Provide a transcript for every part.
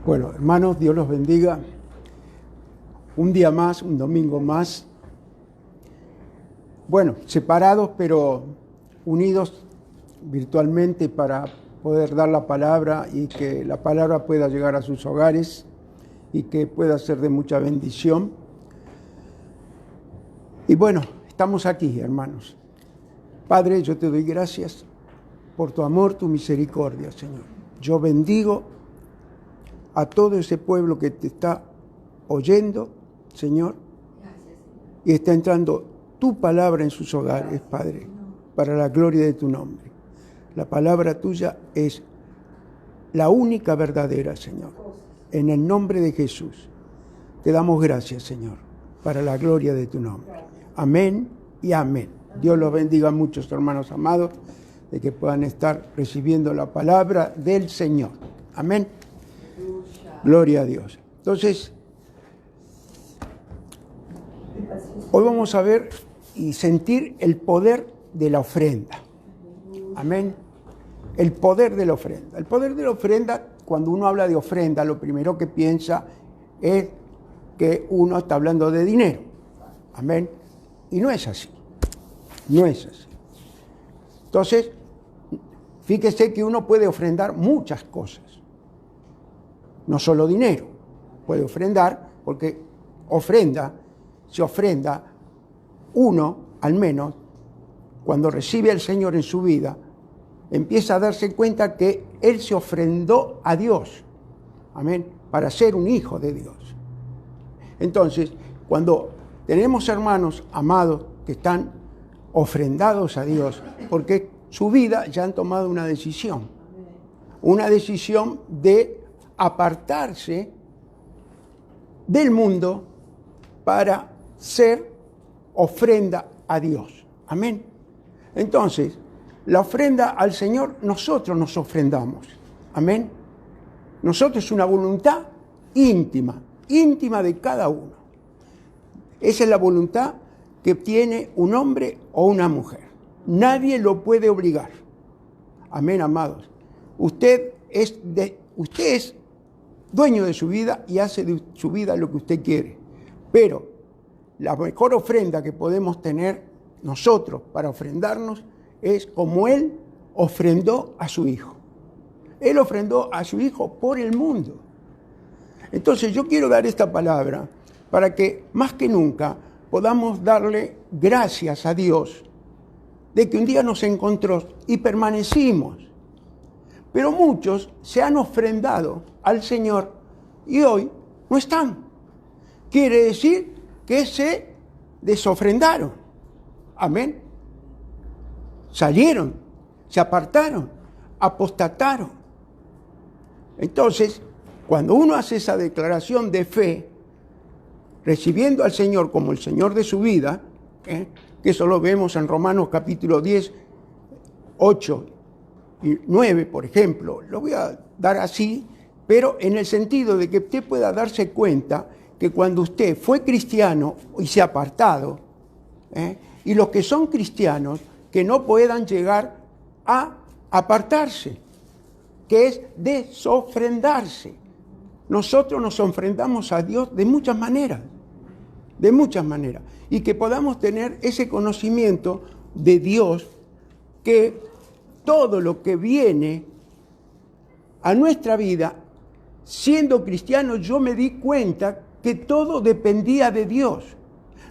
Bueno, hermanos, Dios los bendiga. Un día más, un domingo más. Bueno, separados pero unidos virtualmente para poder dar la palabra y que la palabra pueda llegar a sus hogares y que pueda ser de mucha bendición. Y bueno, estamos aquí, hermanos. Padre, yo te doy gracias por tu amor, tu misericordia, Señor. Yo bendigo a todo ese pueblo que te está oyendo, Señor, y está entrando tu palabra en sus hogares, Padre, para la gloria de tu nombre. La palabra tuya es la única verdadera, Señor. En el nombre de Jesús, te damos gracias, Señor, para la gloria de tu nombre. Amén y amén. Dios los bendiga a muchos, hermanos amados, de que puedan estar recibiendo la palabra del Señor. Amén. Gloria a Dios. Entonces, hoy vamos a ver y sentir el poder de la ofrenda. Amén. El poder de la ofrenda. El poder de la ofrenda, cuando uno habla de ofrenda, lo primero que piensa es que uno está hablando de dinero. Amén. Y no es así. No es así. Entonces, fíjese que uno puede ofrendar muchas cosas. No solo dinero. Puede ofrendar, porque se ofrenda uno, al menos, cuando recibe al Señor en su vida, empieza a darse cuenta que Él se ofrendó a Dios. Amén. Para ser un hijo de Dios. Entonces, cuando tenemos hermanos amados que están ofrendados a Dios, porque su vida ya han tomado una decisión de apartarse del mundo para ser ofrenda a Dios. Amén. Entonces, la ofrenda al Señor, nosotros nos ofrendamos. Amén. Nosotros es una voluntad íntima de cada uno. Esa es la voluntad que tiene un hombre o una mujer. Nadie lo puede obligar. Amén, amados. Usted es dueño de su vida y hace de su vida lo que usted quiere. Pero la mejor ofrenda que podemos tener nosotros para ofrendarnos es como Él ofrendó a su Hijo. Él ofrendó a su Hijo por el mundo. Entonces yo quiero dar esta palabra para que más que nunca podamos darle gracias a Dios de que un día nos encontró y permanecimos. Pero muchos se han ofrendado al Señor y hoy no están. Quiere decir que se desofrendaron. Amén. Salieron, se apartaron, apostataron. Entonces, cuando uno hace esa declaración de fe, recibiendo al Señor como el Señor de su vida, que eso lo vemos en Romanos capítulo 10, 8 y 9, por ejemplo. Lo voy a dar así, pero en el sentido de que usted pueda darse cuenta que cuando usted fue cristiano y se ha apartado, y los que son cristianos, que no puedan llegar a apartarse, que es desofrendarse. Nosotros nos ofrendamos a Dios de muchas maneras, y que podamos tener ese conocimiento de Dios, que todo lo que viene a nuestra vida, siendo cristiano, yo me di cuenta que todo dependía de Dios.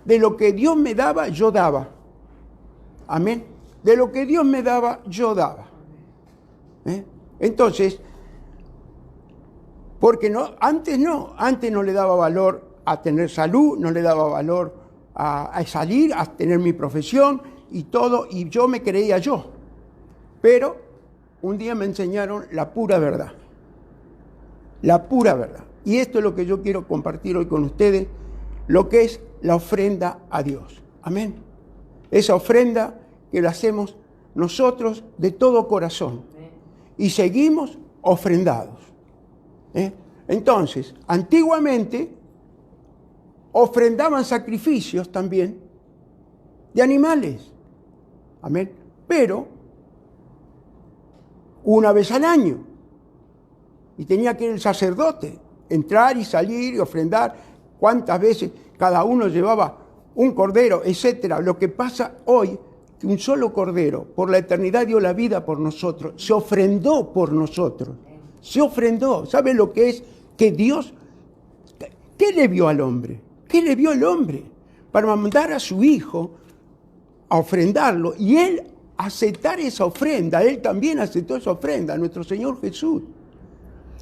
De lo que Dios me daba, yo daba. Amén. De lo que Dios me daba, yo daba. Entonces, porque antes no le daba valor a tener salud, no le daba valor a salir, a tener mi profesión y todo, y yo me creía yo. Pero un día me enseñaron la pura verdad. La pura verdad. Y esto es lo que yo quiero compartir hoy con ustedes, lo que es la ofrenda a Dios. Amén. Esa ofrenda que la hacemos nosotros de todo corazón. Y seguimos ofrendados. Entonces, antiguamente ofrendaban sacrificios también de animales. Amén. Pero una vez al año. Y tenía que ir el sacerdote entrar y salir y ofrendar. Cuántas veces cada uno llevaba un cordero, etcétera. Lo que pasa hoy, que un solo cordero, por la eternidad dio la vida por nosotros, se ofrendó por nosotros, se ofrendó. ¿Sabe lo que es? Que Dios, ¿qué le vio al hombre? ¿Qué le vio al hombre? Para mandar a su hijo a ofrendarlo y él aceptar esa ofrenda. Él también aceptó esa ofrenda, nuestro Señor Jesús.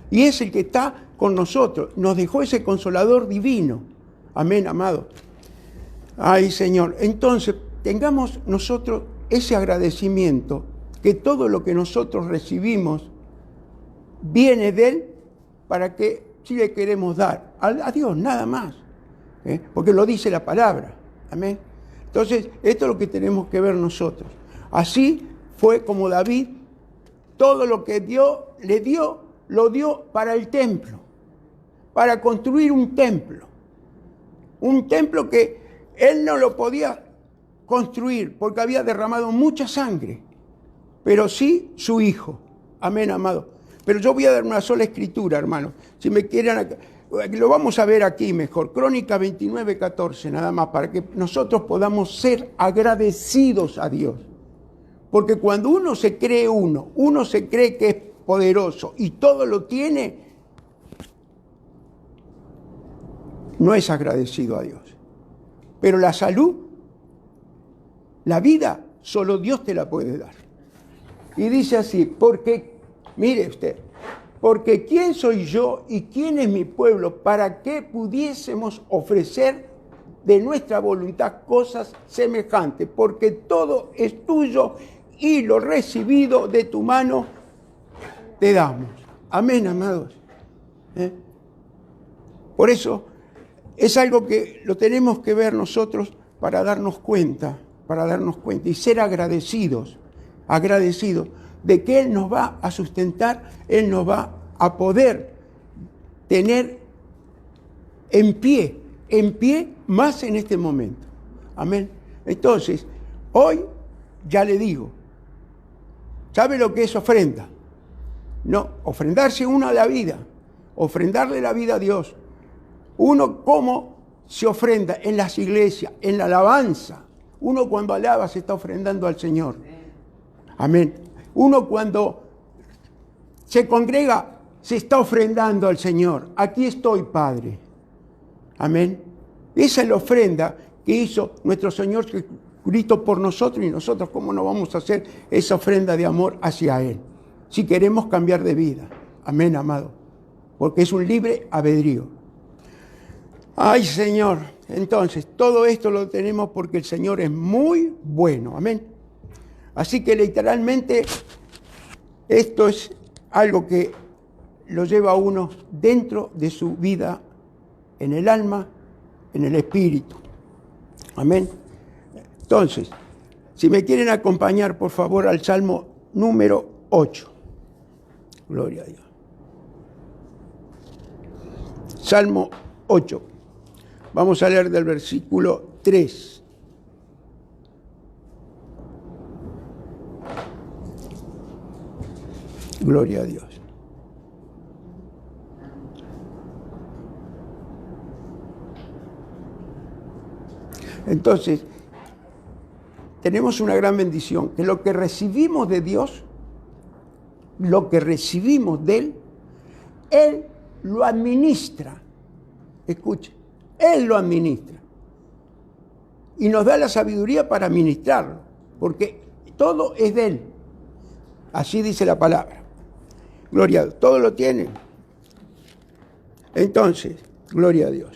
Y es el que está con nosotros. Nos dejó ese consolador divino. Amén, amado. Ay, Señor. Entonces, tengamos nosotros ese agradecimiento, que todo lo que nosotros recibimos viene de Él, para que si le queremos dar a Dios, nada más. Porque lo dice la palabra. Amén. Entonces, esto es lo que tenemos que ver nosotros. Así fue como David, todo lo que le dio, lo dio para el templo, para construir un templo. Un templo que él no lo podía construir porque había derramado mucha sangre, pero sí su hijo. Amén, amado. Pero yo voy a dar una sola escritura, hermano. Si me quieren, lo vamos a ver aquí mejor. Crónica 29:14, nada más, para que nosotros podamos ser agradecidos a Dios. Porque cuando uno se cree uno se cree que es poderoso y todo lo tiene, no es agradecido a Dios. Pero la salud, la vida, solo Dios te la puede dar. Y dice así, porque, mire usted, porque ¿quién soy yo y quién es mi pueblo para que pudiésemos ofrecer de nuestra voluntad cosas semejantes? Porque todo es tuyo y lo recibido de tu mano te damos. Amén, amados. Por eso es algo que lo tenemos que ver nosotros para darnos cuenta y ser agradecidos de que Él nos va a sustentar, Él nos va a poder tener en pie más en este momento. Amén. Entonces, hoy ya le digo, ¿sabe lo que es ofrenda? No, ofrendarse uno a la vida, ofrendarle la vida a Dios. Uno, ¿cómo se ofrenda? En las iglesias, en la alabanza. Uno cuando alaba se está ofrendando al Señor. Amén. Uno cuando se congrega se está ofrendando al Señor. Aquí estoy, Padre. Amén. Esa es la ofrenda que hizo nuestro Señor Jesucristo por nosotros, y nosotros cómo no vamos a hacer esa ofrenda de amor hacia Él, si queremos cambiar de vida. Amén, amado. Porque es un libre albedrío. Ay, Señor. Entonces, todo esto lo tenemos porque el Señor es muy bueno. Amén. Así que literalmente esto es algo que lo lleva a uno dentro de su vida, en el alma, en el espíritu. Amén. Entonces, si me quieren acompañar, por favor, al Salmo número 8. Gloria a Dios. Salmo 8. Vamos a leer del versículo 3. Gloria a Dios. Entonces, tenemos una gran bendición, que lo que recibimos de Dios, lo que recibimos de Él lo administra. Escuche, Él lo administra. Y nos da la sabiduría para administrarlo, porque todo es de Él. Así dice la palabra. Gloria a Dios. Todo lo tiene. Entonces, gloria a Dios.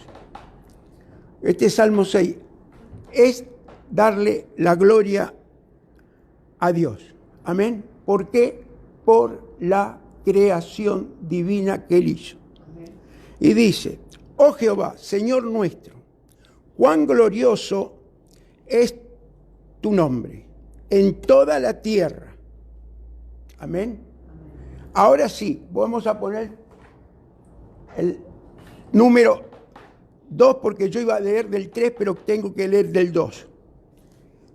Este Salmo 6 es darle la gloria a Dios. Amén. ¿Por qué? Por la creación divina que Él hizo. Amén. Y dice, oh Jehová, Señor nuestro, cuán glorioso es tu nombre en toda la tierra. Amén. Ahora sí, vamos a poner el número 2, porque yo iba a leer del 3, pero tengo que leer del 2.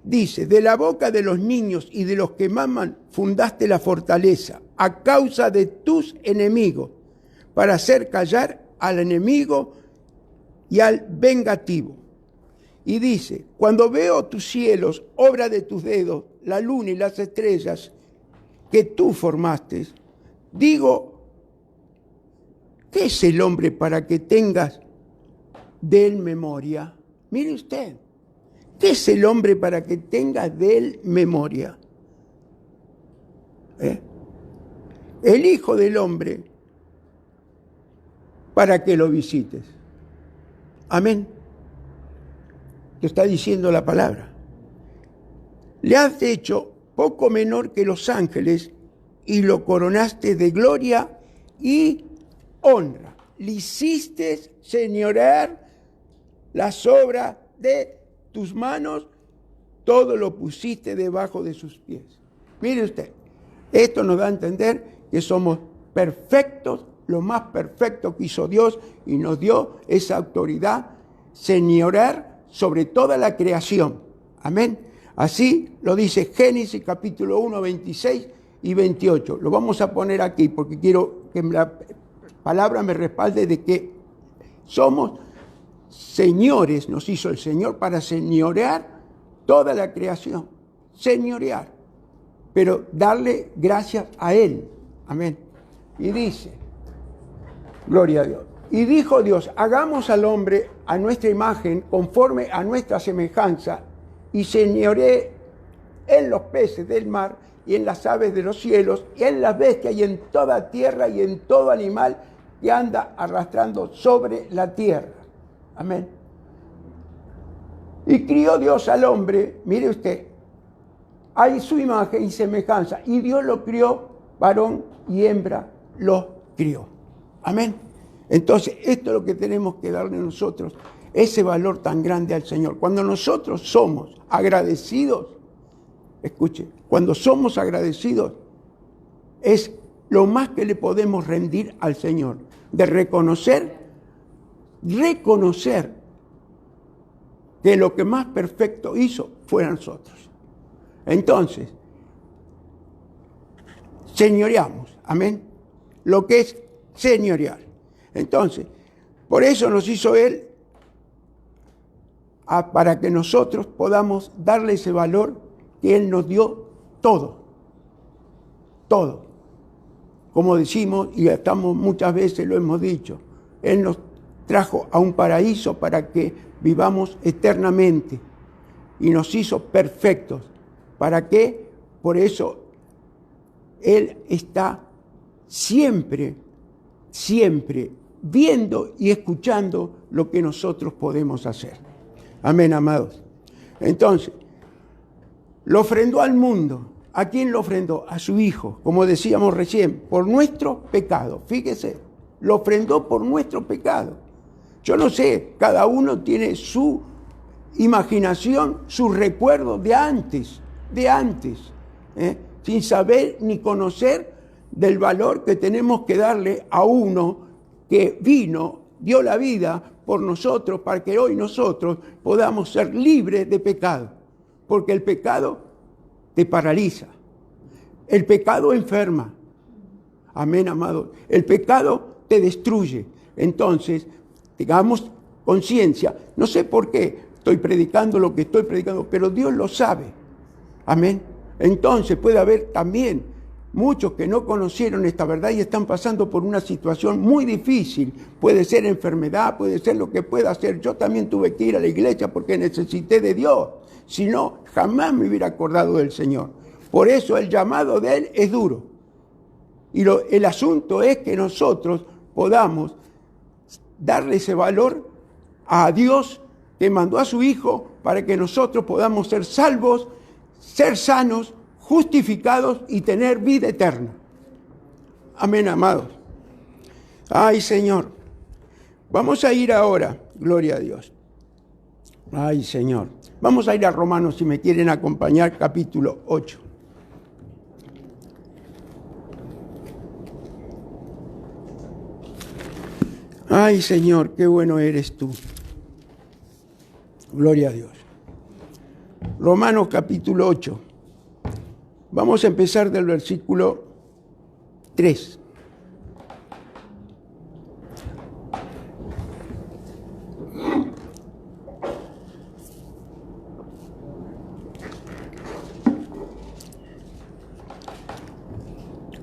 Dice, de la boca de los niños y de los que maman fundaste la fortaleza a causa de tus enemigos, para hacer callar al enemigo y al vengativo. Y dice, cuando veo tus cielos, obra de tus dedos, la luna y las estrellas que tú formaste, digo, ¿qué es el hombre para que tengas de él memoria? Mire usted, ¿qué es el hombre para que tengas de él memoria? El Hijo del Hombre para que lo visites. Amén. Lo está diciendo la palabra. Le has hecho poco menor que los ángeles y lo coronaste de gloria y honra. Le hiciste señorear las obras de tus manos, todo lo pusiste debajo de sus pies. Mire usted, esto nos da a entender que somos perfectos, lo más perfecto que hizo Dios, y nos dio esa autoridad, señorear sobre toda la creación. Amén. Así lo dice Génesis capítulo 1, 26 y 28. Lo vamos a poner aquí porque quiero que la palabra me respalde de que somos señores, nos hizo el Señor para señorear toda la creación. Señorear. Pero darle gracias a Él. Amén. Y dice, gloria a Dios. Y dijo Dios, hagamos al hombre a nuestra imagen, conforme a nuestra semejanza, y señoree en los peces del mar, y en las aves de los cielos, y en las bestias, y en toda tierra, y en todo animal que anda arrastrando sobre la tierra. Amén. Y crió Dios al hombre, mire usted, hay su imagen y semejanza, y Dios lo crió, varón y hembra los crió. Amén. Entonces, esto es lo que tenemos que darle nosotros, ese valor tan grande al Señor. Cuando nosotros somos agradecidos, escuche, cuando somos agradecidos, es lo más que le podemos rendir al Señor, de reconocer que lo que más perfecto hizo fue a nosotros. Entonces, señoreamos, amén, lo que es señorear. Entonces, por eso nos hizo Él, para que nosotros podamos darle ese valor que Él nos dio todo. Todo. Como decimos, y estamos muchas veces lo hemos dicho, Él nos trajo a un paraíso para que vivamos eternamente y nos hizo perfectos. ¿Para qué? Por eso Él está siempre viendo y escuchando lo que nosotros podemos hacer. Amén, amados. Entonces, lo ofrendó al mundo. ¿A quién lo ofrendó? A su Hijo, como decíamos recién, por nuestro pecado. Fíjese, lo ofrendó por nuestro pecado. Yo no sé, cada uno tiene su imaginación, su recuerdo de antes, sin saber ni conocer del valor que tenemos que darle a uno que vino, dio la vida por nosotros, para que hoy nosotros podamos ser libres de pecado. Porque el pecado te paraliza. El pecado enferma. Amén, amado. El pecado te destruye. Entonces, tengamos conciencia. No sé por qué estoy predicando lo que estoy predicando, pero Dios lo sabe. Amén. Entonces puede haber también muchos que no conocieron esta verdad y están pasando por una situación muy difícil. Puede ser enfermedad, puede ser lo que pueda ser. Yo también tuve que ir a la iglesia porque necesité de Dios. Si no, jamás me hubiera acordado del Señor. Por eso el llamado de Él es duro. Y el asunto es que nosotros podamos darle ese valor a Dios que mandó a su Hijo para que nosotros podamos ser salvos, ser sanos, justificados y tener vida eterna. Amén, amados. Ay, Señor. Vamos a ir ahora, gloria a Dios. Ay, Señor. Vamos a ir a Romanos, si me quieren acompañar, capítulo 8. Ay, Señor, qué bueno eres tú. Gloria a Dios. Romanos capítulo 8. Vamos a empezar del versículo 3.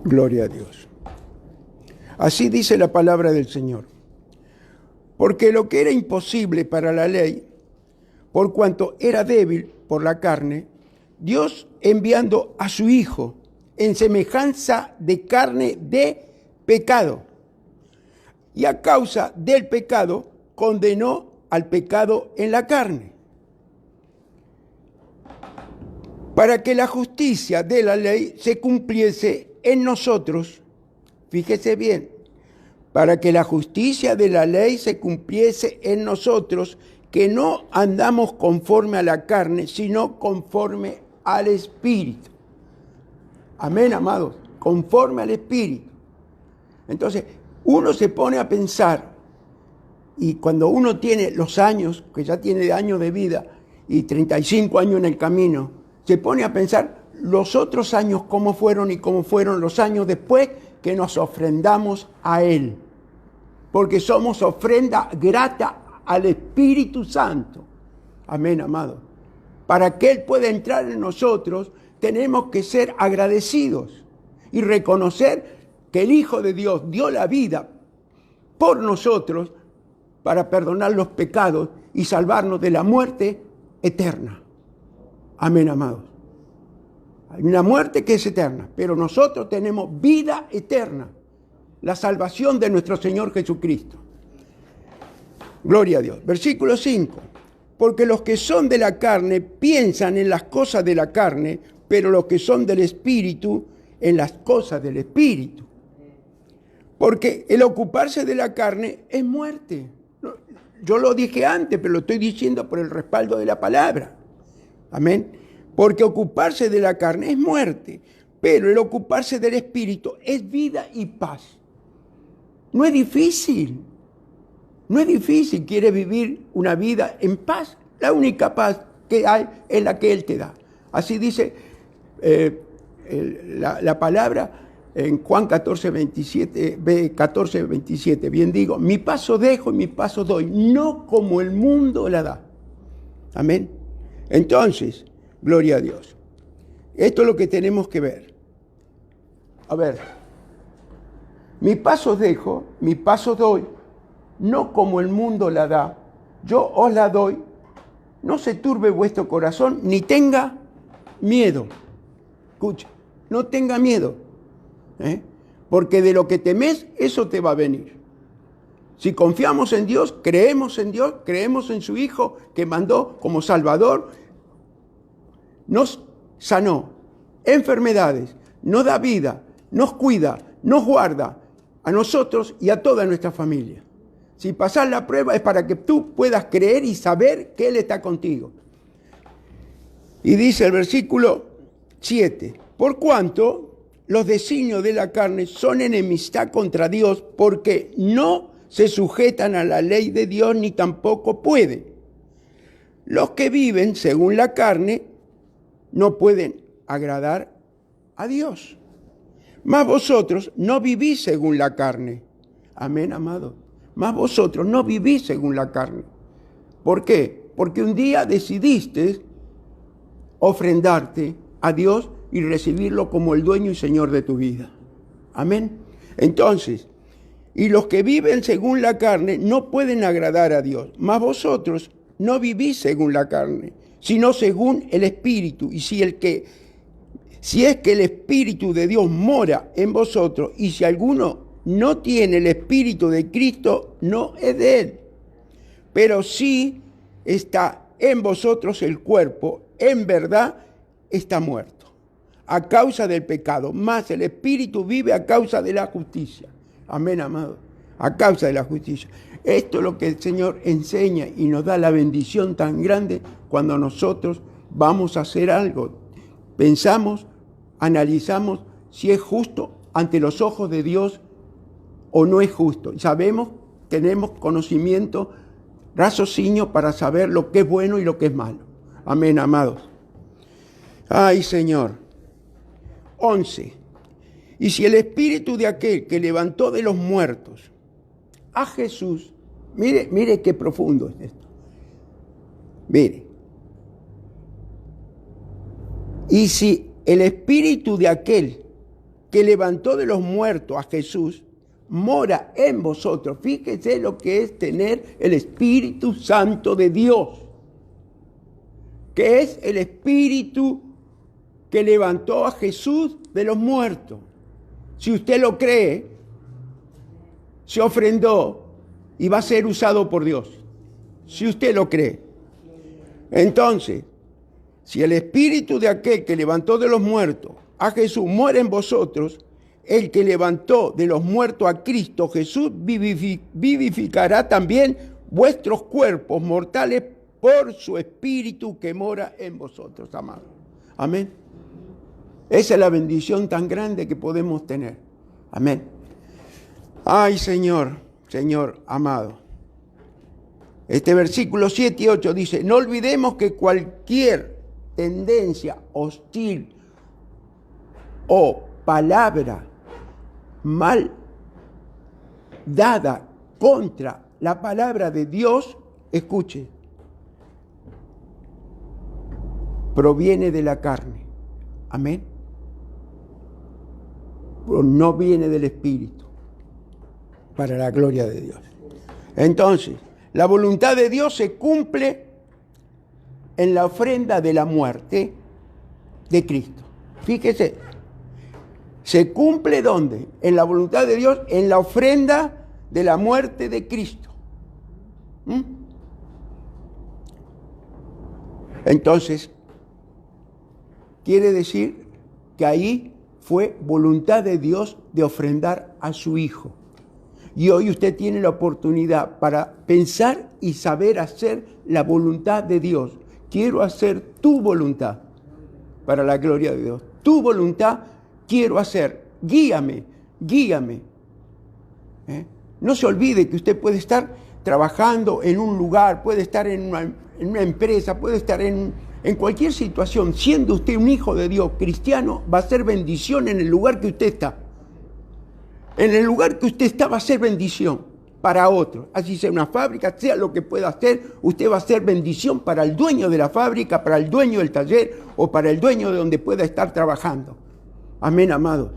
Gloria a Dios. Así dice la palabra del Señor. Porque lo que era imposible para la ley, por cuanto era débil por la carne, Dios enviando a su Hijo en semejanza de carne de pecado, y a causa del pecado condenó al pecado en la carne, para que la justicia de la ley se cumpliese en nosotros. Fíjese bien, para que la justicia de la ley se cumpliese en nosotros, que no andamos conforme a la carne, sino conforme al Espíritu. Amén, amados, conforme al Espíritu. Entonces, uno se pone a pensar, y cuando uno tiene los años, que ya tiene años de vida, y 35 años en el camino, se pone a pensar los otros años cómo fueron y cómo fueron los años después que nos ofrendamos a Él. Porque somos ofrenda grata al Espíritu Santo. Amén, amado. Para que Él pueda entrar en nosotros, tenemos que ser agradecidos y reconocer que el Hijo de Dios dio la vida por nosotros para perdonar los pecados y salvarnos de la muerte eterna. Amén, amados. Hay una muerte que es eterna, pero nosotros tenemos vida eterna, la salvación de nuestro Señor Jesucristo. Gloria a Dios. Versículo 5. Porque los que son de la carne piensan en las cosas de la carne, pero los que son del Espíritu en las cosas del Espíritu. Porque el ocuparse de la carne es muerte. Yo lo dije antes, pero lo estoy diciendo por el respaldo de la palabra. Amén. Porque ocuparse de la carne es muerte, pero el ocuparse del Espíritu es vida y paz. No es difícil. No es difícil. ¿Quieres vivir una vida en paz? La única paz que hay es la que Él te da. Así dice la palabra en Juan 14:27. Bien digo, mi paso dejo y mi paso doy, no como el mundo la da. Amén. Entonces, gloria a Dios. Esto es lo que tenemos que ver. A ver, mi paso dejo, mi paso doy, no como el mundo la da, yo os la doy, no se turbe vuestro corazón, ni tenga miedo. Escucha, no tenga miedo, porque de lo que temes, eso te va a venir. Si confiamos en Dios, creemos en su Hijo que mandó como Salvador, nos sanó enfermedades, nos da vida, nos cuida, nos guarda a nosotros y a toda nuestra familia. Si pasas la prueba es para que tú puedas creer y saber que Él está contigo. Y dice el versículo 7, por cuanto los designios de la carne son enemistad contra Dios, porque no se sujetan a la ley de Dios ni tampoco pueden. Los que viven según la carne no pueden agradar a Dios. Mas vosotros no vivís según la carne. Amén, amado. Mas vosotros no vivís según la carne. ¿Por qué? Porque un día decidiste ofrendarte a Dios y recibirlo como el dueño y Señor de tu vida. Amén. Entonces, y los que viven según la carne no pueden agradar a Dios. Mas vosotros no vivís según la carne, sino según el Espíritu. Y si es que el Espíritu de Dios mora en vosotros, y si alguno no tiene el Espíritu de Cristo, no es de Él. Pero sí está en vosotros el cuerpo, en verdad está muerto, a causa del pecado, mas el Espíritu vive a causa de la justicia. Amén, amado, a causa de la justicia. Esto es lo que el Señor enseña y nos da la bendición tan grande cuando nosotros vamos a hacer algo. Pensamos, analizamos si es justo ante los ojos de Dios o no es justo. Sabemos, tenemos conocimiento, raciocinio para saber lo que es bueno y lo que es malo. Amén, amados. Ay, Señor. 11. Y si el Espíritu de aquel que levantó de los muertos a Jesús, mire qué profundo es esto. Mire. Y si el Espíritu de aquel que levantó de los muertos a Jesús, mora en vosotros. Fíjese lo que es tener el Espíritu Santo de Dios, que es el Espíritu que levantó a Jesús de los muertos. Si usted lo cree, se ofrendó y va a ser usado por Dios. Si usted lo cree. Entonces, si el Espíritu de aquel que levantó de los muertos a Jesús mora en vosotros, el que levantó de los muertos a Cristo Jesús vivificará también vuestros cuerpos mortales por su Espíritu que mora en vosotros, amados. Amén. Esa es la bendición tan grande que podemos tener. Amén. Ay, Señor, Señor amado. Este versículo 7 y 8 dice, no olvidemos que cualquier tendencia hostil o palabra mal dada contra la palabra de Dios, escuche, proviene de la carne. Amén. Pero no viene del Espíritu, para la gloria de Dios. Entonces, la voluntad de Dios se cumple en la ofrenda de la muerte de Cristo. Fíjese, ¿se cumple dónde? En la voluntad de Dios, en la ofrenda de la muerte de Cristo. Entonces, quiere decir que ahí fue voluntad de Dios de ofrendar a su Hijo. Y hoy usted tiene la oportunidad para pensar y saber hacer la voluntad de Dios. Quiero hacer tu voluntad para la gloria de Dios. Tu voluntad quiero hacer. Guíame, guíame. No se olvide que usted puede estar trabajando en un lugar, puede estar en una empresa, puede estar en cualquier situación. Siendo usted un hijo de Dios cristiano, va a ser bendición en el lugar que usted está. En el lugar que usted está va a ser bendición para otro. Así sea una fábrica, sea lo que pueda hacer, usted va a ser bendición para el dueño de la fábrica, para el dueño del taller o para el dueño de donde pueda estar trabajando. Amén, amados.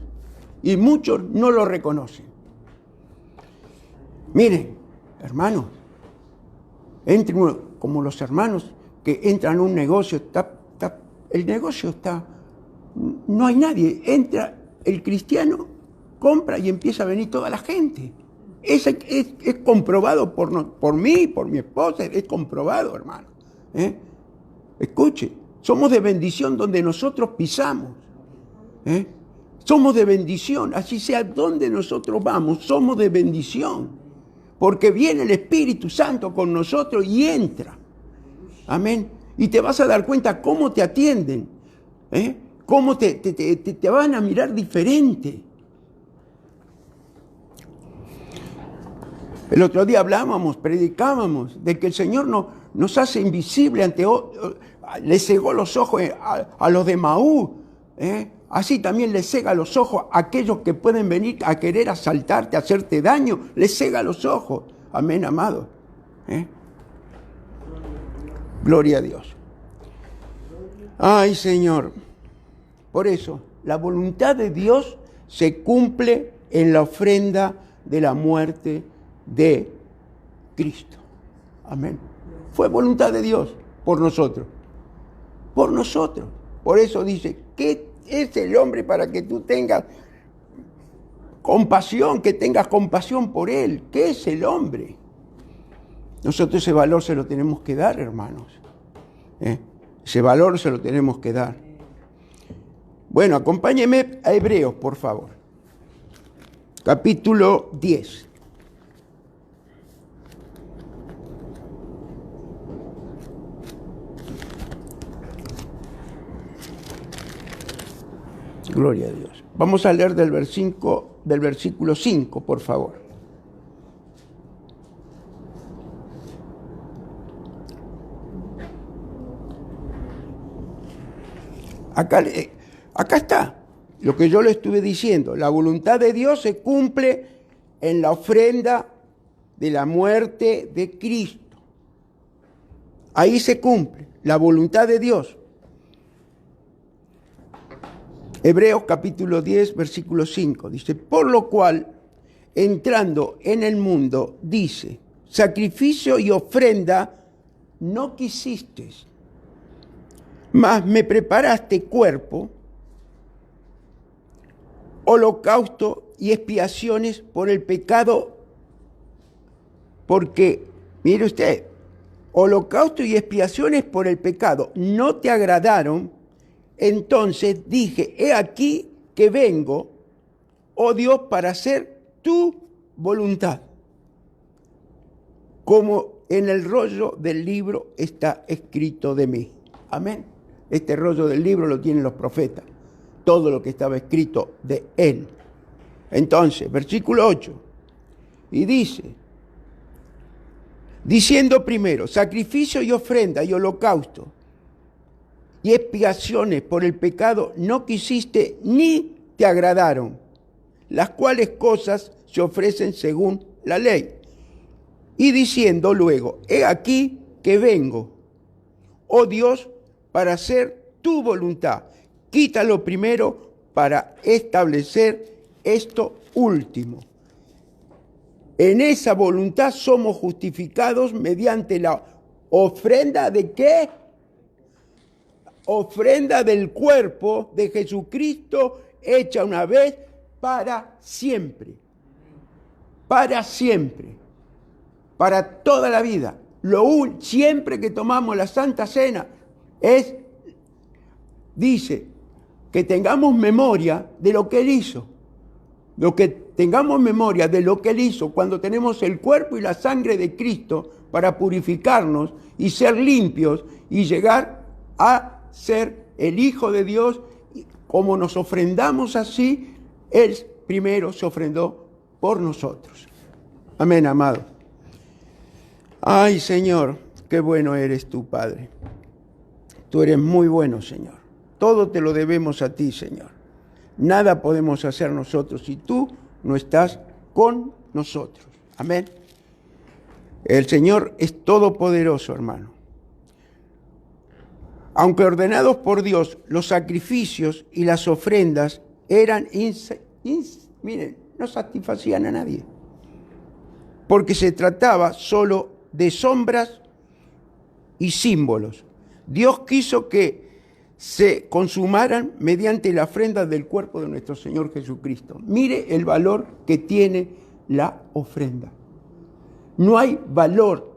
Y muchos no lo reconocen. Miren, hermanos, entren como los hermanos que entran a un negocio, el negocio está, no hay nadie, entra el cristiano, compra y empieza a venir toda la gente. Es comprobado por mí, por mi esposa, es comprobado, hermano. Escuche, somos de bendición donde nosotros pisamos. Somos de bendición, así sea donde nosotros vamos, somos de bendición. Porque viene el Espíritu Santo con nosotros y entra. Amén. Y te vas a dar cuenta cómo te atienden. Cómo te van a mirar diferente. El otro día hablábamos, predicábamos de que el Señor nos hace invisible ante otros. Le cegó los ojos a los de Maú. Así también le cega los ojos a aquellos que pueden venir a querer asaltarte, a hacerte daño. Le cega los ojos. Amén, amado. Gloria a Dios. Ay, Señor. Por eso, la voluntad de Dios se cumple en la ofrenda de la muerte de Cristo. Amén. Fue voluntad de Dios por nosotros. Por nosotros. Por eso dice, ¿qué es el hombre para que tú tengas compasión, que tengas compasión por él? ¿Qué es el hombre? Nosotros ese valor se lo tenemos que dar, hermanos. Ese valor se lo tenemos que dar. Bueno, acompáñeme a Hebreos, por favor. Capítulo 10. Gloria a Dios. Vamos a leer del versículo 5, por favor. Acá está lo que yo le estuve diciendo. La voluntad de Dios se cumple en la ofrenda de la muerte de Cristo. Ahí se cumple la voluntad de Dios. Hebreos capítulo 10, versículo 5. Dice, por lo cual, entrando en el mundo, dice, sacrificio y ofrenda no quisiste, mas me preparaste cuerpo, holocausto y expiaciones por el pecado, porque, mire usted, holocausto y expiaciones por el pecado no te agradaron, entonces dije, he aquí que vengo, oh Dios, para hacer tu voluntad, como en el rollo del libro está escrito de mí. Amén. Este rollo del libro lo tienen los profetas, todo lo que estaba escrito de él. Entonces, versículo 8, y dice, diciendo primero, sacrificio y ofrenda y holocausto y expiaciones por el pecado no quisiste ni te agradaron, las cuales cosas se ofrecen según la ley. Y diciendo luego, he aquí que vengo, oh Dios, para hacer tu voluntad. Quítalo primero para establecer esto último. En esa voluntad somos justificados mediante la ofrenda de ¿qué? Ofrenda del cuerpo de Jesucristo hecha una vez para siempre. Para siempre. Para toda la vida. Siempre que tomamos la Santa Cena dice que tengamos memoria de lo que Él hizo. Tengamos memoria de lo que Él hizo cuando tenemos el cuerpo y la sangre de Cristo para purificarnos y ser limpios y llegar a ser el Hijo de Dios. Como nos ofrendamos así, Él primero se ofrendó por nosotros. Amén, amado. Ay, Señor, qué bueno eres tú, Padre. Tú eres muy bueno, Señor. Todo te lo debemos a ti, Señor. Nada podemos hacer nosotros si tú no estás con nosotros. Amén. El Señor es todopoderoso, hermano. Aunque ordenados por Dios, los sacrificios y las ofrendas eran, miren, no satisfacían a nadie. Porque se trataba solo de sombras y símbolos. Dios quiso que se consumaran mediante la ofrenda del cuerpo de nuestro Señor Jesucristo. Mire el valor que tiene la ofrenda. No hay valor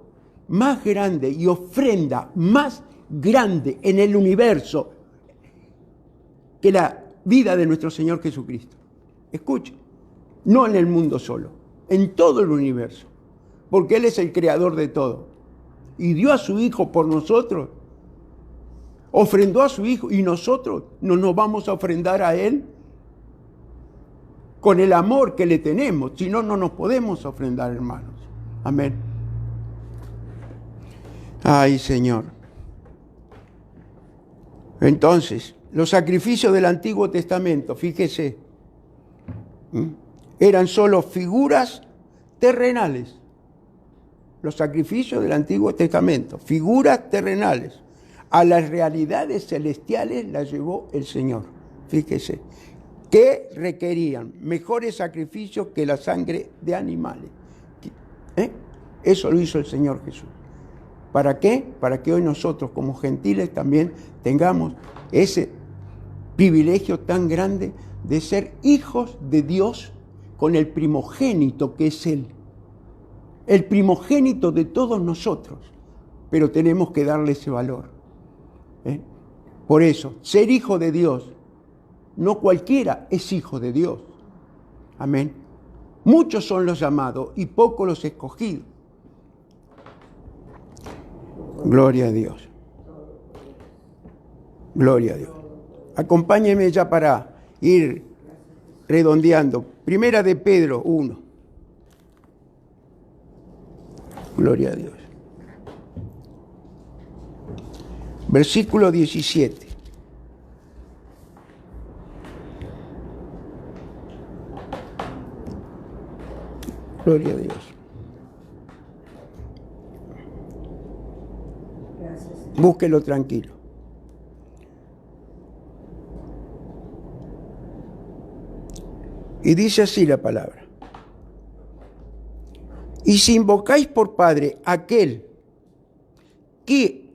más grande y ofrenda más grande en el universo que la vida de nuestro Señor Jesucristo. Escucha, no en el mundo solo, en todo el universo, porque Él es el creador de todo. Y dio a su Hijo por nosotros, ofrendó a su Hijo, y nosotros no nos vamos a ofrendar a Él con el amor que le tenemos, si no, no nos podemos ofrendar, hermanos. Amén. Ay, Señor. Entonces, los sacrificios del Antiguo Testamento, fíjese, eran solo figuras terrenales. Los sacrificios del Antiguo Testamento, figuras terrenales. A las realidades celestiales las llevó el Señor. Fíjese, que requerían mejores sacrificios que la sangre de animales. Eso lo hizo el Señor Jesús. ¿Para qué? Para que hoy nosotros como gentiles también tengamos ese privilegio tan grande de ser hijos de Dios con el primogénito que es Él. El primogénito de todos nosotros, pero tenemos que darle ese valor. Por eso, ser hijo de Dios, no cualquiera es hijo de Dios. Amén. Muchos son los llamados y pocos los escogidos. Gloria a Dios. Gloria a Dios. Acompáñenme ya para ir redondeando. Primera de Pedro 1. Gloria a Dios. Versículo 17. Gloria a Dios. Búsquelo tranquilo. Y dice así la palabra. Y si invocáis por Padre aquel que,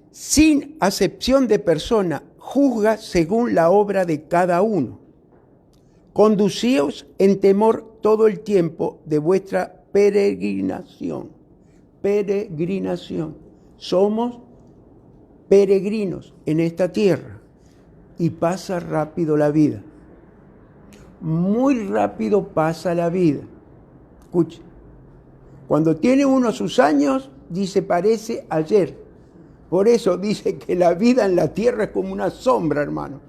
sin acepción de persona, juzga según la obra de cada uno, conducíos en temor todo el tiempo de vuestra peregrinación. Peregrinación. Somos peregrinos en esta tierra y pasa rápido la vida. Muy rápido pasa la vida. Escuche. Cuando tiene uno sus años, dice, parece ayer. Por eso dice que la vida en la tierra es como una sombra, hermano.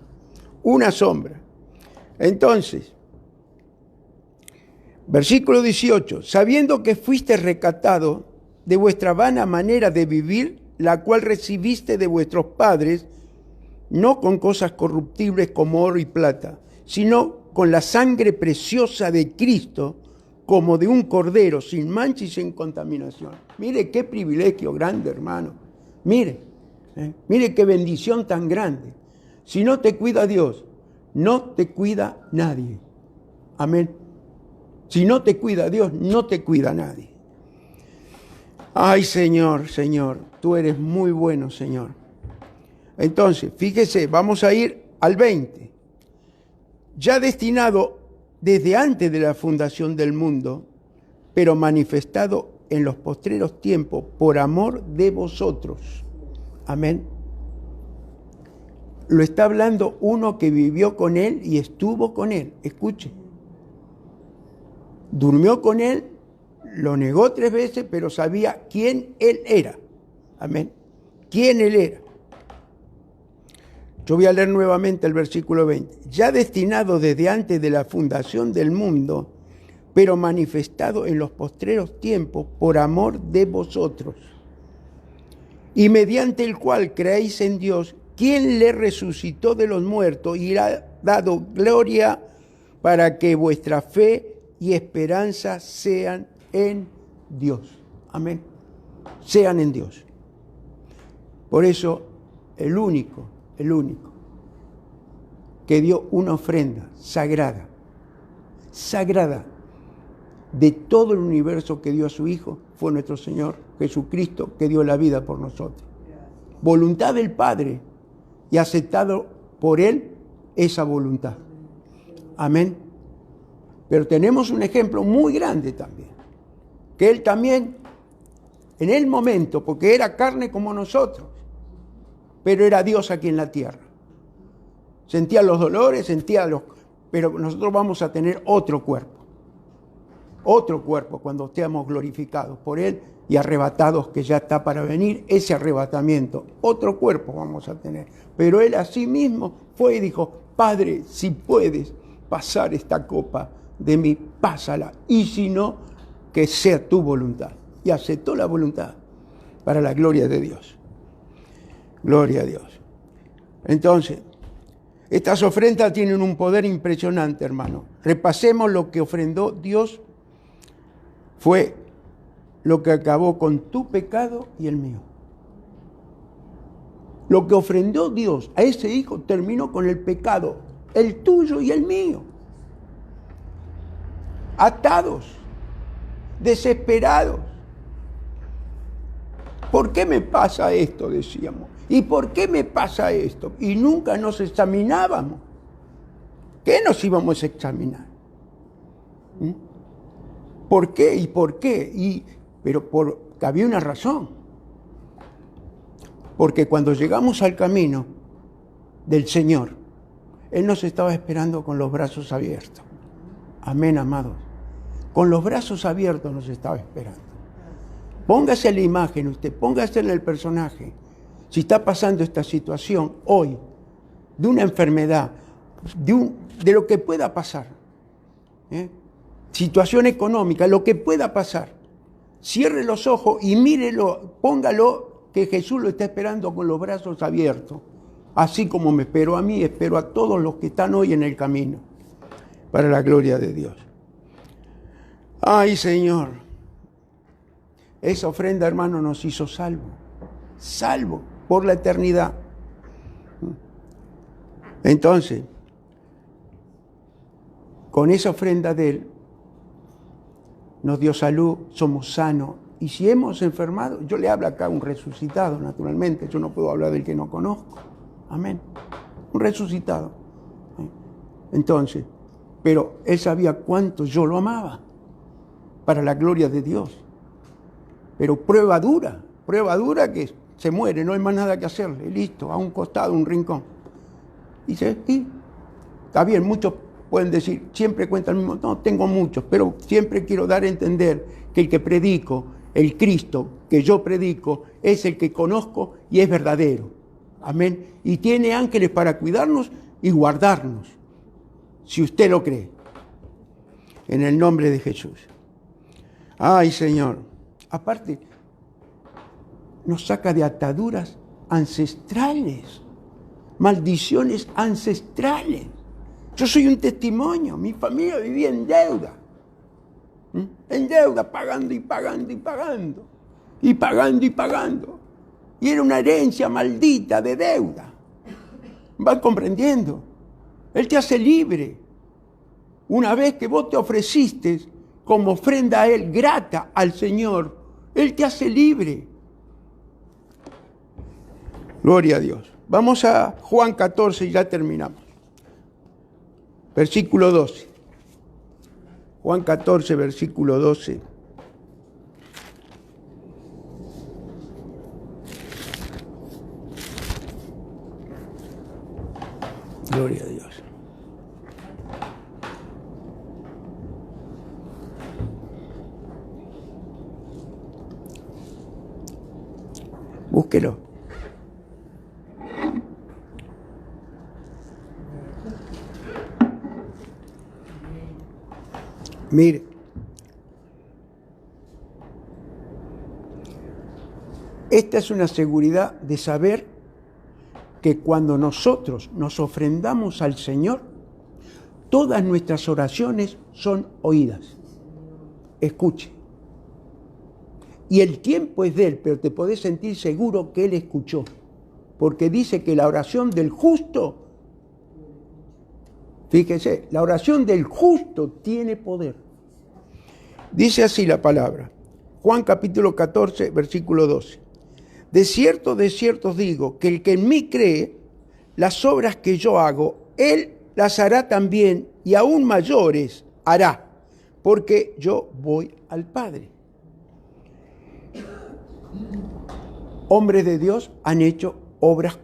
Una sombra. Entonces, versículo 18. Sabiendo que fuiste rescatado de vuestra vana manera de vivir, la cual recibiste de vuestros padres, no con cosas corruptibles como oro y plata, sino con la sangre preciosa de Cristo, como de un cordero, sin mancha y sin contaminación. Mire qué privilegio grande, hermano. Mire qué bendición tan grande. Si no te cuida Dios, no te cuida nadie. Amén. Si no te cuida Dios, no te cuida nadie. Ay, Señor, Señor, tú eres muy bueno, Señor. Entonces, fíjese, vamos a ir al 20. Ya destinado desde antes de la fundación del mundo, pero manifestado en los postreros tiempos por amor de vosotros. Amén. Lo está hablando uno que vivió con él y estuvo con él. Escuche. Durmió con él, lo negó 3 veces, pero sabía quién él era. Amén. Quién él era. Yo voy a leer nuevamente el versículo 20. Ya destinado desde antes de la fundación del mundo, pero manifestado en los postreros tiempos por amor de vosotros, y mediante el cual creéis en Dios, quien le resucitó de los muertos y le ha dado gloria para que vuestra fe y esperanza sean en Dios. Amén. Sean en Dios. Por eso, el único que dio una ofrenda sagrada de todo el universo que dio a su Hijo, fue nuestro Señor Jesucristo, que dio la vida por nosotros. Voluntad del Padre, y aceptado por Él esa voluntad. Amén. Pero tenemos un ejemplo muy grande también, que Él también, en el momento, porque era carne como nosotros, pero era Dios aquí en la tierra. Sentía los dolores, pero nosotros vamos a tener otro cuerpo cuando estemos glorificados por Él y arrebatados, que ya está para venir ese arrebatamiento. Otro cuerpo vamos a tener. Pero Él así mismo fue y dijo, Padre, si puedes pasar esta copa de mí, pásala. Y si no, que sea tu voluntad. Y aceptó la voluntad para la gloria de Dios. Gloria a Dios. Entonces, estas ofrendas tienen un poder impresionante, hermano. Repasemos lo que ofrendó Dios. Fue lo que acabó con tu pecado y el mío. Lo que ofrendó Dios a ese hijo terminó con el pecado, el tuyo y el mío. Atados, desesperados. ¿Por qué me pasa esto? Decíamos. ¿Y por qué me pasa esto? Y nunca nos examinábamos. ¿Qué nos íbamos a examinar? ¿Por qué? ¿Y por qué? Pero había una razón. Porque cuando llegamos al camino del Señor, Él nos estaba esperando con los brazos abiertos. Amén, amados. Con los brazos abiertos nos estaba esperando. Póngase en la imagen usted, póngase en el personaje. Si está pasando esta situación hoy, de una enfermedad, de lo que pueda pasar, situación económica, lo que pueda pasar, cierre los ojos y mírelo, póngalo, que Jesús lo está esperando con los brazos abiertos. Así como me esperó a mí, espero a todos los que están hoy en el camino, para la gloria de Dios. Ay, Señor, esa ofrenda, hermano, nos hizo salvo por la eternidad. Entonces, con esa ofrenda de Él, nos dio salud, somos sanos. Y si hemos enfermado, yo le hablo acá a un resucitado, naturalmente, yo no puedo hablar del que no conozco. Amén. Un resucitado. Entonces, pero Él sabía cuánto yo lo amaba, para la gloria de Dios. Pero prueba dura que se muere, no hay más nada que hacerle, listo, a un costado, un rincón. Dice, y está bien, muchos pueden decir, siempre cuenta el mismo, no, tengo muchos, pero siempre quiero dar a entender que el que predico, el Cristo que yo predico, es el que conozco y es verdadero. Amén. Y tiene ángeles para cuidarnos y guardarnos, si usted lo cree. En el nombre de Jesús. Ay, Señor. Aparte, nos saca de ataduras ancestrales, maldiciones ancestrales. Yo soy un testimonio. Mi familia vivía en deuda. En deuda, pagando y pagando y pagando. Y pagando y pagando. Y era una herencia maldita de deuda. ¿Van comprendiendo? Él te hace libre. Una vez que vos te ofreciste como ofrenda a Él, grata al Señor, Él te hace libre. Gloria a Dios. Vamos a Juan 14 y ya terminamos. Versículo 12. Juan 14, versículo 12. Gloria a Dios. Búsquelo. Mire, esta es una seguridad de saber que cuando nosotros nos ofrendamos al Señor, todas nuestras oraciones son oídas. Escuche. Y el tiempo es de Él, pero te podés sentir seguro que Él escuchó. Porque dice que la oración del justo, fíjese, la oración del justo tiene poder. Dice así la palabra. Juan capítulo 14, versículo 12. De cierto os digo, que el que en mí cree, las obras que yo hago, Él las hará también, y aún mayores hará, porque yo voy al Padre. Hombres de Dios han hecho obras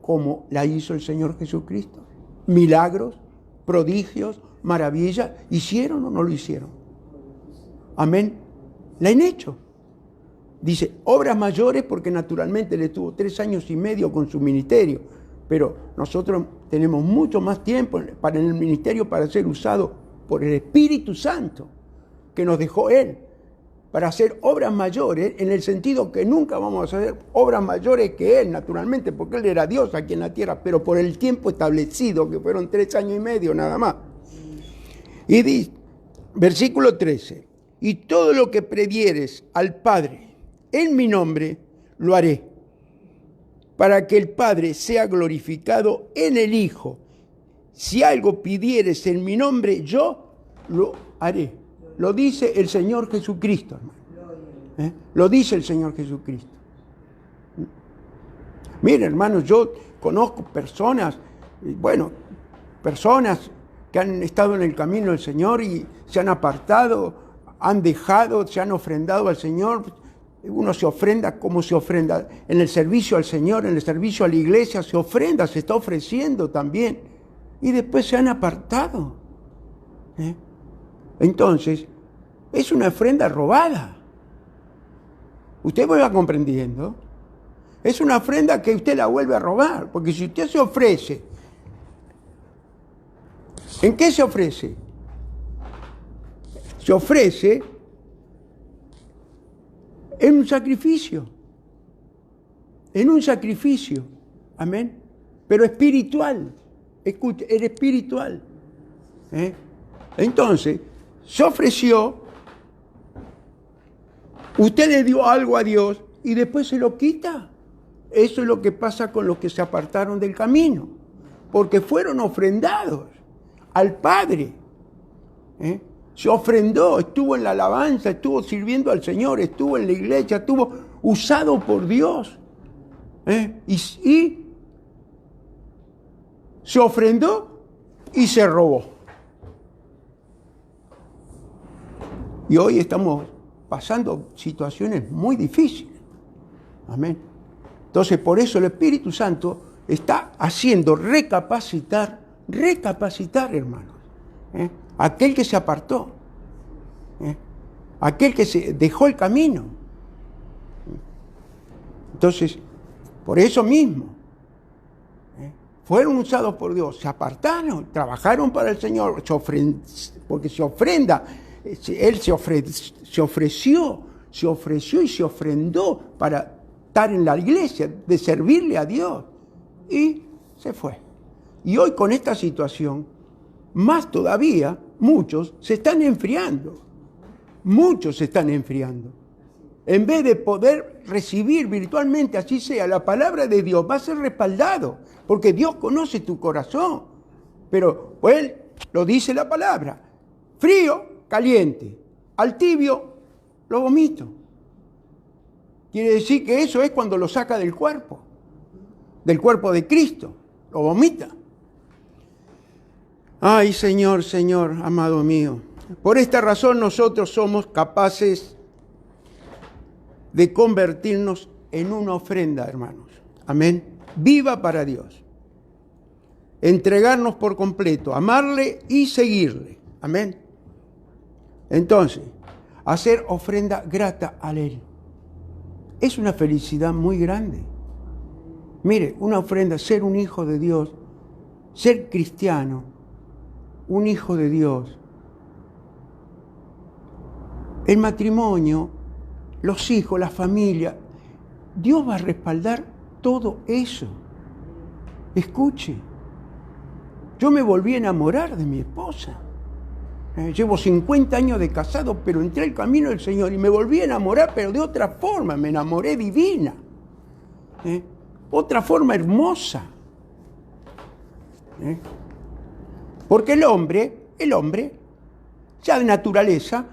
como la hizo el Señor Jesucristo. Milagros, prodigios, maravillas. ¿Hicieron o no lo hicieron? Amén. La han hecho. Dice, obras mayores porque naturalmente Él estuvo 3 años y medio con su ministerio. Pero nosotros tenemos mucho más tiempo en el ministerio para ser usado por el Espíritu Santo que nos dejó Él. Para hacer obras mayores, en el sentido que nunca vamos a hacer obras mayores que Él, naturalmente, porque Él era Dios aquí en la tierra, pero por el tiempo establecido, que fueron 3 años y medio nada más. Y dice, versículo 13, y todo lo que pidieres al Padre en mi nombre, lo haré, para que el Padre sea glorificado en el Hijo. Si algo pidieres en mi nombre, yo lo haré. Lo dice el Señor Jesucristo, hermano. Lo dice el Señor Jesucristo. Miren, hermanos, yo conozco personas que han estado en el camino del Señor y se han apartado, han dejado, se han ofrendado al Señor. Uno se ofrenda como se ofrenda en el servicio al Señor, en el servicio a la iglesia, se ofrenda, se está ofreciendo también. Y después se han apartado. Entonces, es una ofrenda robada. Usted va comprendiendo. Es una ofrenda que usted la vuelve a robar. Porque si usted se ofrece, ¿en qué se ofrece? Se ofrece en un sacrificio. En un sacrificio. Amén. Pero espiritual. Escuche, era espiritual. Entonces, se ofreció, usted le dio algo a Dios y después se lo quita. Eso es lo que pasa con los que se apartaron del camino, porque fueron ofrendados al Padre. Se ofrendó, estuvo en la alabanza, estuvo sirviendo al Señor, estuvo en la iglesia, estuvo usado por Dios. Y se ofrendó y se robó. Y hoy estamos pasando situaciones muy difíciles. Amén. Entonces, por eso el Espíritu Santo está haciendo recapacitar, hermanos. Aquel que se apartó, aquel que se dejó el camino. Entonces, por eso mismo, fueron usados por Dios, se apartaron, trabajaron para el Señor, porque se ofrenda. Él se ofreció y se ofrendó para estar en la iglesia, de servirle a Dios. Y se fue. Y hoy con esta situación, más todavía, muchos se están enfriando. Muchos se están enfriando. En vez de poder recibir virtualmente, así sea, la palabra de Dios, va a ser respaldado, porque Dios conoce tu corazón. Pero Él lo dice la palabra, frío, caliente, al tibio lo vomito. Quiere decir que eso es cuando lo saca del cuerpo de Cristo, lo vomita. Ay, Señor, amado mío, por esta razón nosotros somos capaces de convertirnos en una ofrenda, hermanos. Amén. Viva para Dios. Entregarnos por completo, amarle y seguirle. Amén. Entonces, hacer ofrenda grata a Él es una felicidad muy grande. Mire, una ofrenda, ser un hijo de Dios, ser cristiano, un hijo de Dios. El matrimonio, los hijos, la familia, Dios va a respaldar todo eso. Escuche, yo me volví a enamorar de mi esposa. Llevo 50 años de casado, pero entré al camino del Señor y me volví a enamorar, pero de otra forma, me enamoré divina. Otra forma hermosa. Porque el hombre, ya de naturaleza,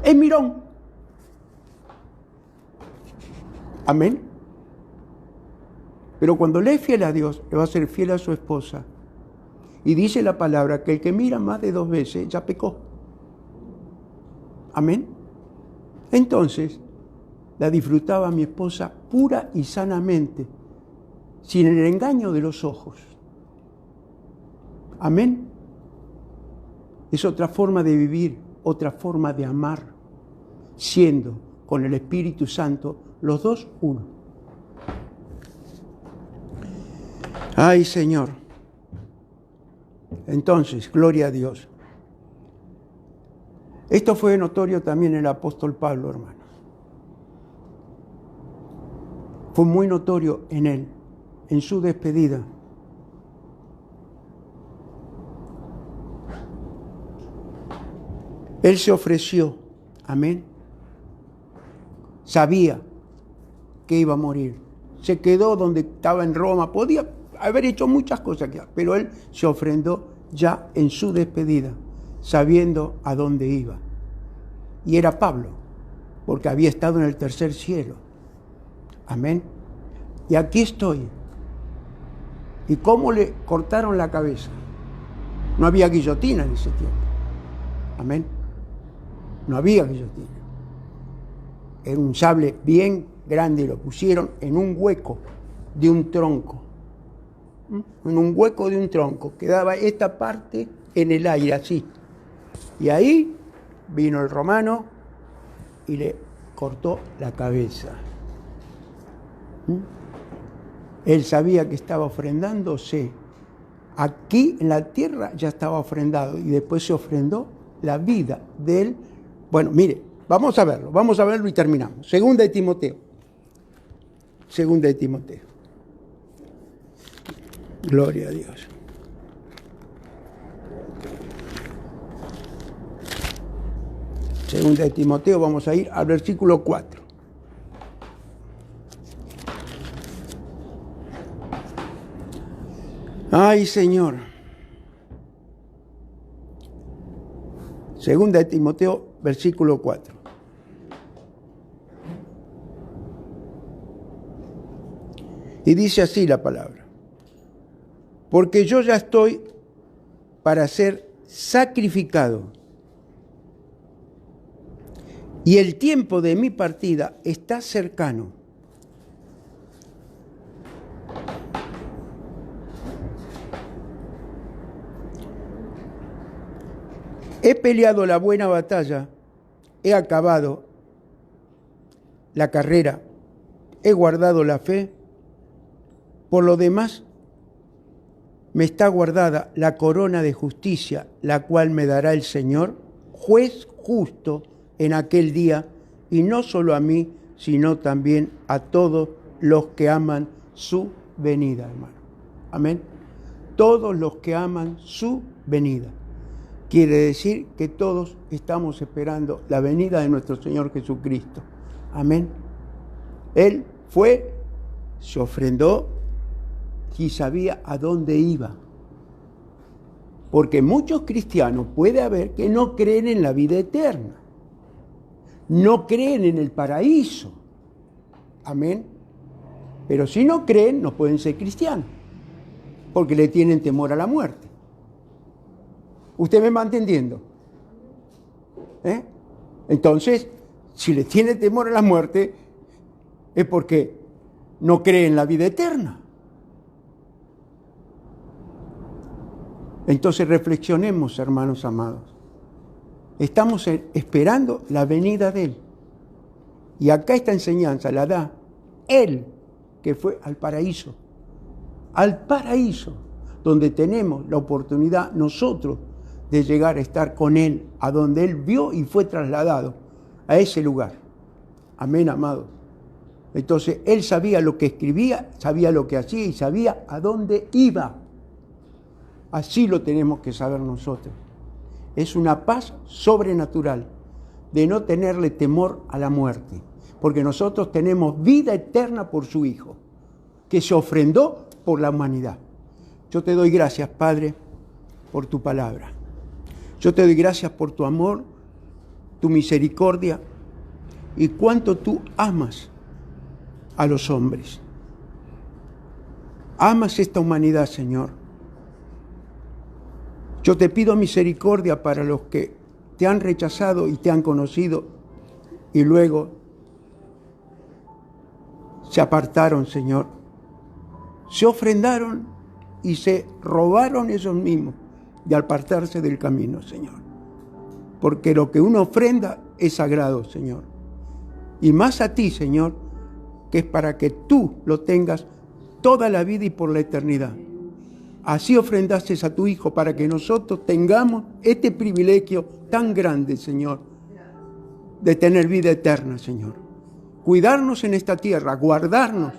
es mirón. Amén. Pero cuando le es fiel a Dios, le va a ser fiel a su esposa. Y dice la palabra que el que mira más de 2 veces ya pecó. Amén. Entonces, la disfrutaba mi esposa pura y sanamente, sin el engaño de los ojos. Amén. Es otra forma de vivir, otra forma de amar, siendo con el Espíritu Santo los dos uno. Ay, Señor. Entonces, gloria a Dios. Esto fue notorio también en el apóstol Pablo, hermanos. Fue muy notorio en él, en su despedida. Él se ofreció, amén. Sabía que iba a morir. Se quedó donde estaba en Roma. Podía haber hecho muchas cosas, pero él se ofrendó ya en su despedida, sabiendo a dónde iba. Y era Pablo, porque había estado en el tercer cielo. Amén. Y aquí estoy. ¿Y cómo le cortaron la cabeza? No había guillotina en ese tiempo. Amén. No había guillotina. Era un sable bien grande y lo pusieron en un hueco de un tronco. En un hueco de un tronco. Quedaba esta parte en el aire, así. Y ahí vino el romano y le cortó la cabeza. Él sabía que estaba ofrendándose. Aquí en la tierra ya estaba ofrendado y después se ofrendó la vida de él. Bueno, mire, vamos a verlo y terminamos. Segunda de Timoteo. Gloria a Dios. Segunda de Timoteo, vamos a ir al versículo 4. Ay, Señor. Segunda de Timoteo, versículo 4. Y dice así la palabra: porque yo ya estoy para ser sacrificado, y el tiempo de mi partida está cercano. He peleado la buena batalla, he acabado la carrera, he guardado la fe. Por lo demás, me está guardada la corona de justicia, la cual me dará el Señor, juez justo en aquel día, y no solo a mí, sino también a todos los que aman su venida, hermano. Amén. Todos los que aman su venida. Quiere decir que todos estamos esperando la venida de nuestro Señor Jesucristo. Amén. Él fue, se ofrendó y sabía a dónde iba. Porque muchos cristianos puede haber que no creen en la vida eterna. No creen en el paraíso. Amén. Pero si no creen, no pueden ser cristianos. Porque le tienen temor a la muerte. ¿Usted me va entendiendo? Entonces, si le tiene temor a la muerte, es porque no cree en la vida eterna. Entonces reflexionemos, hermanos amados. Estamos esperando la venida de Él. Y acá esta enseñanza la da Él, que fue al paraíso. Al paraíso, donde tenemos la oportunidad nosotros de llegar a estar con Él, a donde Él vio y fue trasladado, a ese lugar. Amén, amados. Entonces, Él sabía lo que escribía, sabía lo que hacía y sabía a dónde iba. Así lo tenemos que saber nosotros. Es una paz sobrenatural de no tenerle temor a la muerte, porque nosotros tenemos vida eterna por su Hijo, que se ofrendó por la humanidad. Yo te doy gracias, Padre, por tu palabra. Yo te doy gracias por tu amor, tu misericordia y cuánto tú amas a los hombres. Amas esta humanidad, Señor. Yo te pido misericordia para los que te han rechazado y te han conocido y luego se apartaron, Señor. Se ofrendaron y se robaron ellos mismos de apartarse del camino, Señor. Porque lo que uno ofrenda es sagrado, Señor. Y más a ti, Señor, que es para que tú lo tengas toda la vida y por la eternidad. Así ofrendaste a tu Hijo para que nosotros tengamos este privilegio tan grande, Señor, de tener vida eterna, Señor. Cuidarnos en esta tierra, guardarnos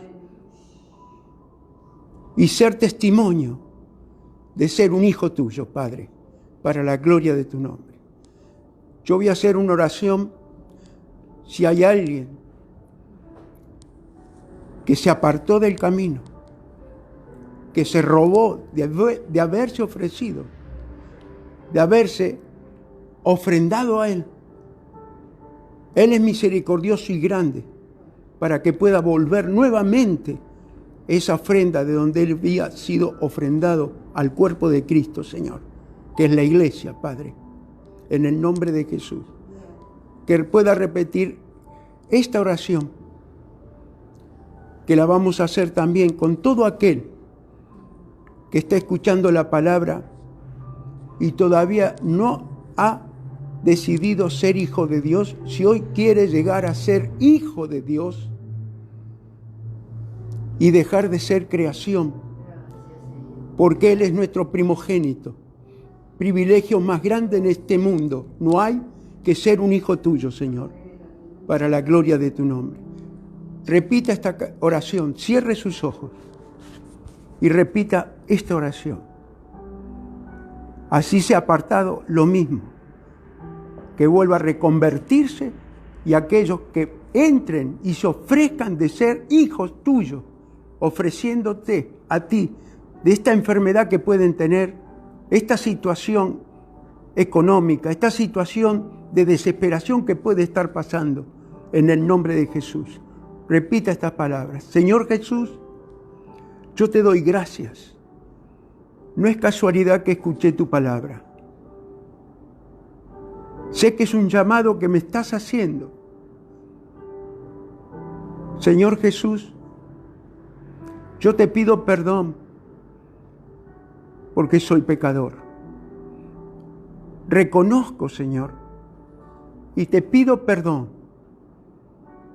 y ser testimonio de ser un hijo tuyo, Padre, para la gloria de tu nombre. Yo voy a hacer una oración si hay alguien que se apartó del camino, que se robó de haberse ofrecido, de haberse ofrendado a Él. Él es misericordioso y grande para que pueda volver nuevamente esa ofrenda de donde Él había sido ofrendado al cuerpo de Cristo, Señor, que es la iglesia, Padre, en el nombre de Jesús. Que Él pueda repetir esta oración, que la vamos a hacer también con todo aquel que está escuchando la palabra y todavía no ha decidido ser hijo de Dios. Si hoy quiere llegar a ser hijo de Dios y dejar de ser creación, porque Él es nuestro primogénito, privilegio más grande en este mundo no hay que ser un hijo tuyo, Señor, para la gloria de tu nombre. Repita esta oración, cierre sus ojos y repita esta oración. Así se ha apartado lo mismo, que vuelva a reconvertirse y aquellos que entren y se ofrezcan de ser hijos tuyos, ofreciéndote a ti de esta enfermedad que pueden tener, esta situación económica, esta situación de desesperación que puede estar pasando, en el nombre de Jesús. Repita estas palabras. Señor Jesús, yo te doy gracias. No es casualidad que escuché tu palabra. Sé que es un llamado que me estás haciendo. Señor Jesús, yo te pido perdón porque soy pecador. Reconozco, Señor, y te pido perdón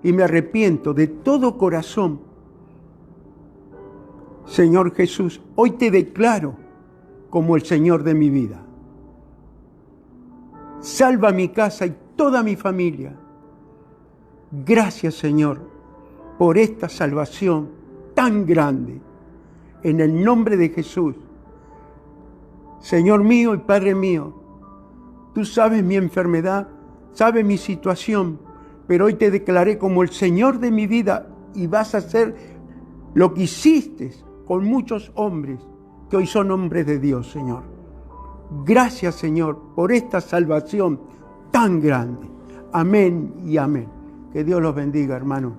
y me arrepiento de todo corazón. Señor Jesús, hoy te declaro como el Señor de mi vida. Salva mi casa y toda mi familia. Gracias, Señor, por esta salvación tan grande. En el nombre de Jesús. Señor mío y Padre mío, tú sabes mi enfermedad, sabes mi situación, pero hoy te declaré como el Señor de mi vida y vas a hacer lo que hiciste con muchos hombres que hoy son hombres de Dios, Señor. Gracias, Señor, por esta salvación tan grande. Amén y amén. Que Dios los bendiga, hermano.